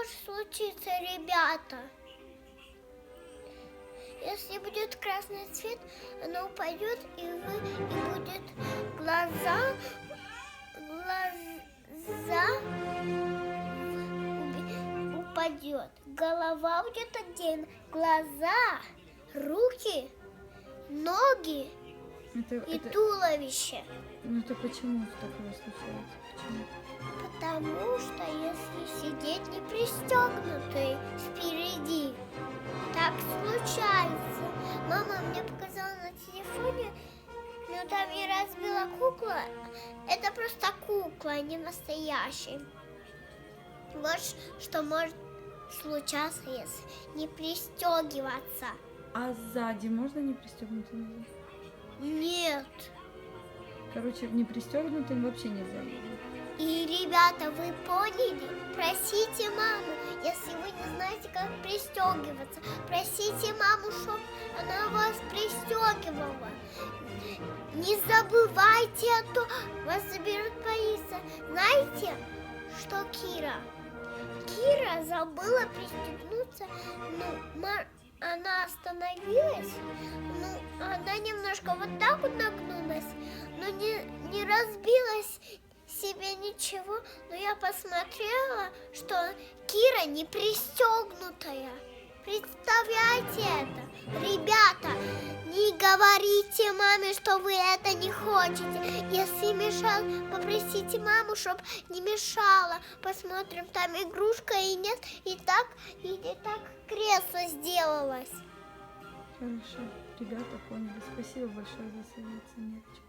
может случиться, ребята? Если будет красный цвет, оно упадет, и будет глаза упадет. Голова будет отдельно, глаза, руки, ноги и туловище. Ну это почему такое случается? Почему? Потому что если сидеть не пристегнутой спереди, так случается. Мама мне показала на телефоне, но там я разбила кукла. Это просто кукла, а не настоящая. Вот что может случаться, если не пристегиваться. А сзади можно не пристегнутым ездить? Нет. Короче, не пристегнутым вообще нельзя ездить. И, ребята, вы поняли? Просите маму, если вы не знаете, как пристегиваться. Просите маму, чтобы она вас пристегивала. Не забывайте, а то вас заберут полиция. Знаете, что Кира забыла пристегнуться. Она остановилась, она немножко вот так вот нагнулась, но не разбилась себе ничего, но я посмотрела, что Кира не пристегнутая. Представляете это? Ребята, не говорите маме, что вы это не хотите. Если мешал, попросите маму, чтобы не мешала. Посмотрим, там игрушка и нет, и так кресло сделалось. Хорошо, ребята поняли. Спасибо большое за совет, Санечка.